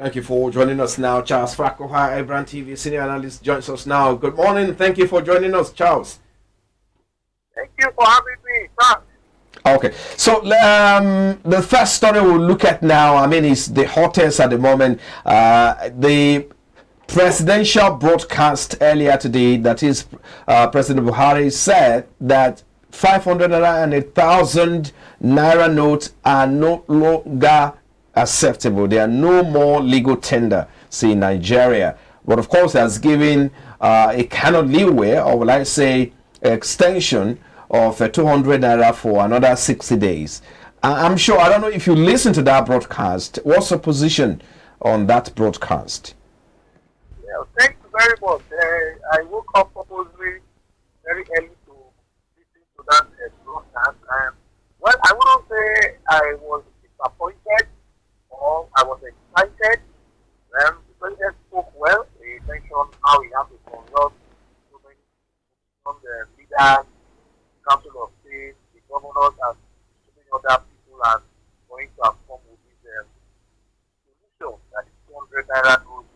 Thank you for joining us now. Charles Frakoha, iBrandTV senior analyst, joins us now. Good morning. Thank you for joining us, Charles. Thank you for having me, sir. Okay, so the first story we'll look at now, I mean, is the hottest at the moment. The presidential broadcast earlier today, that is, President Buhari said that 500 naira and 1,000 naira notes are no longer acceptable. There are no more legal tender, see, in Nigeria. But of course, has given a kind of leeway, or will I say, extension of 200 naira for another 60 days. I'm sure, I don't know if you listen to that broadcast. What's your position on that broadcast? Yeah, thank you very much. I woke up purposely very early to listen to that broadcast. Well, I wouldn't say I was disappointed or I was excited. The president spoke well. He mentioned how he had to consult so many from the leaders, Council of State, the governors, and so many other people are going to have come with this solution that is 200 naira notes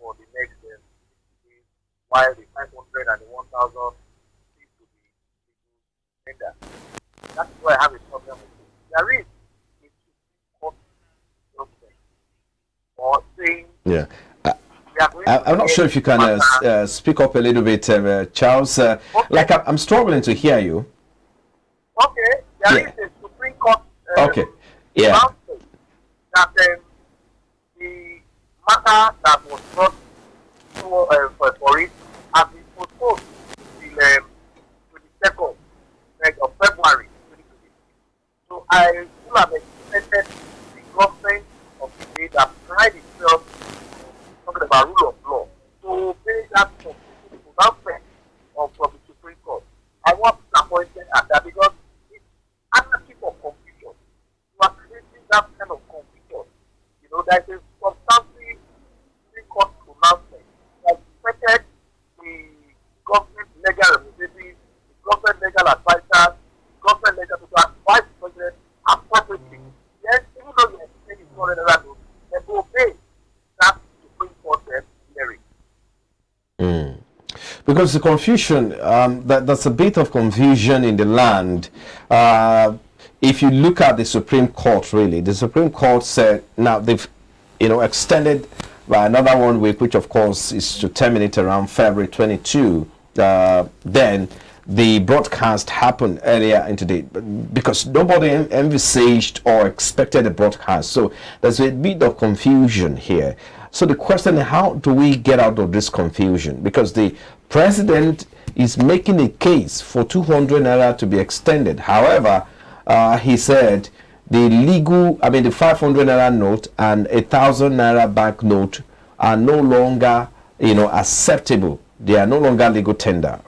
for the next 60 days, while the 500 and the 1,000 seems to be tender. That's why I have a problem with it. There is a Supreme Court judgment or saying, yeah. I'm not sure if you can speak up a little bit, Charles. Okay. Like I'm struggling to hear you. Okay, there is a Supreme Court okay. Yeah. That the matter that was brought for it has been postponed till 22nd of February 2020. So I would have expected the government of the day that pride itself talking about rule of law to obey that pronouncement from the Supreme Court. I was disappointed at that because it's anarchy of confusion. You are creating that kind of confusion. You know, there is a substantive Supreme Court pronouncement that expected the government legal representatives, the government legal advisors, the government legal to advise the president appropriately. Yes, even though you are saying it's not another rule, they obey that Supreme Court hearing. Because the confusion, that's a bit of confusion in the land. If you look at the Supreme Court, really, the Supreme Court said now they've, extended by another 1 week, which of course is to terminate around February 22. Then the broadcast happened earlier in today because nobody envisaged or expected a broadcast. So there's a bit of confusion here. So the question is, how do we get out of this confusion? Because the president is making a case for 200 naira to be extended. However, he said the 500 naira note and 1,000 naira bank note are no longer, acceptable. They are no longer legal tender.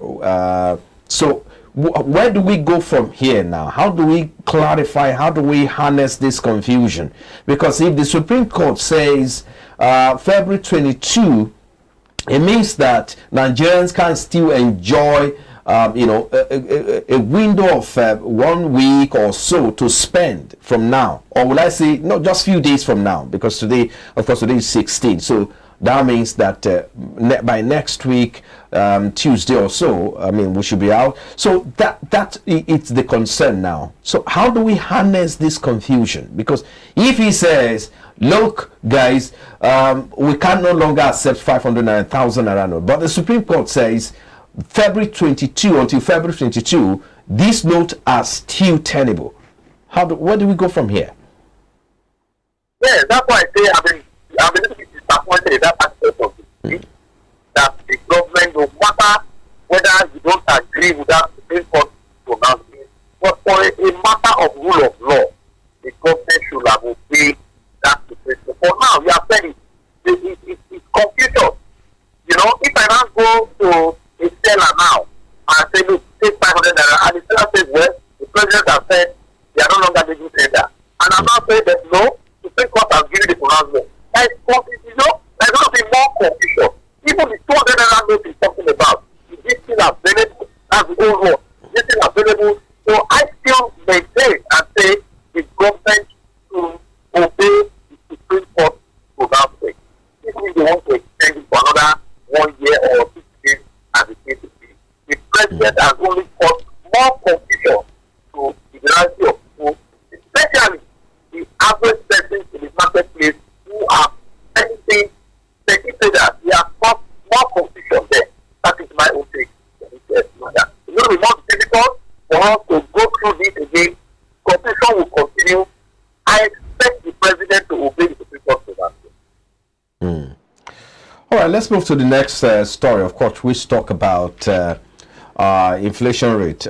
So where do we go from here now? How do we clarify? How do we harness this confusion? Because if the Supreme Court says February 22, it means that Nigerians can still enjoy a window of 1 week or so to spend from now, or will I say not just few days from now, because today, of course, today is 16. So that means that by next week, Tuesday or so, we should be out. So that it's the concern now. So how do we harness this confusion? Because if he says, look, guys, we can no longer accept 500 and 1,000 naira note, but the Supreme Court says February 22 until February 22, these notes are still tenable. Where do we go from here? Yeah, that's why I say I'm a little bit disappointed in that aspect of it. That the government, no matter whether you don't agree with that Supreme Court pronouncement, but for a matter of rule of law, the government should have obeyed that Supreme Court. For now, you are saying it's confusion. If I now go to a seller now and say, look, take 500 naira, and the seller says, well, the president has said they are no longer legal tender. And I'm not saying that no, the Supreme Court has given the pronouncement. There's going to be more confusion. Even the 200 naira note is talking about, is this still available? That's the old let's move to the next story. Of course, we talk about inflation rate,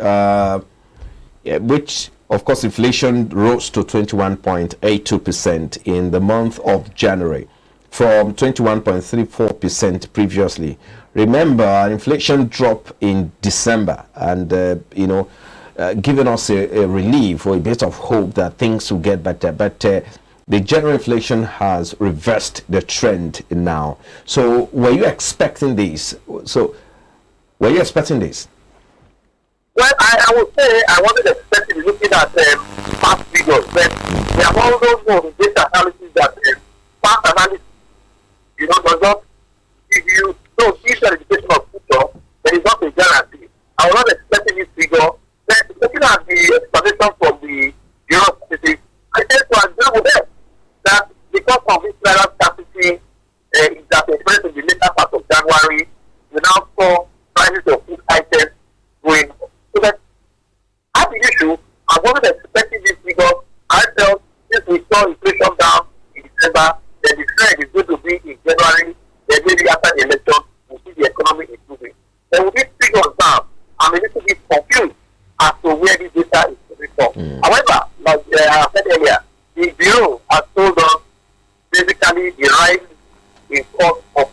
which, of course, inflation rose to 21.82% in the month of January from 21.34% previously. Remember, inflation dropped in December, and giving us a relief or a bit of hope that things will get better. But the general inflation has reversed the trend now. So, were you expecting this? Well, I would say I wasn't expecting looking at past figures, but there are all those data analysis that past analysis, does not give you gives an indication of future, but it's not a guarantee. I was not expecting this figure. Then looking at the explanation from the Bureau of Statistics, I tend to agree with them that because of this Naira scarcity that experienced in the later part of January, we now saw prices of food items going up. So that as the issue, I wasn't expecting this figure. I felt since we saw inflation down in December, then the trend is going to be in January, then maybe after the election, we'll see the economy improving. Then with these figures now, I'm a little bit confused as to where this data is coming from. However, like I said earlier, the Bureau has told us basically the rise in cost of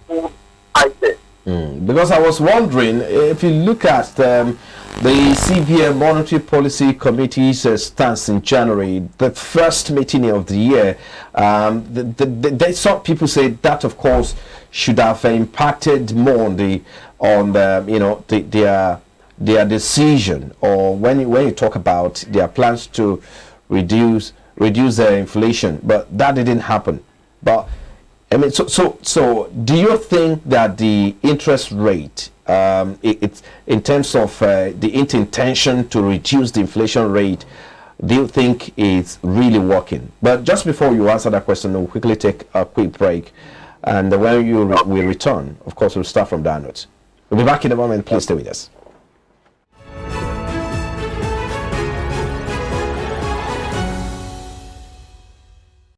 food items. Because I was wondering, if you look at the CBN Monetary Policy Committee's stance in January, the first meeting of the year, some people say that, of course, should have impacted more on their decision, or when you talk about their plans to reduce their inflation, but that didn't happen. But I mean, so do you think that the interest rate, it's in terms of the intention to reduce the inflation rate, do you think it's really working? But just before you answer that question, we'll quickly take a quick break, and when we return, of course, we'll start from that note. We'll be back in a moment. Please stay with us.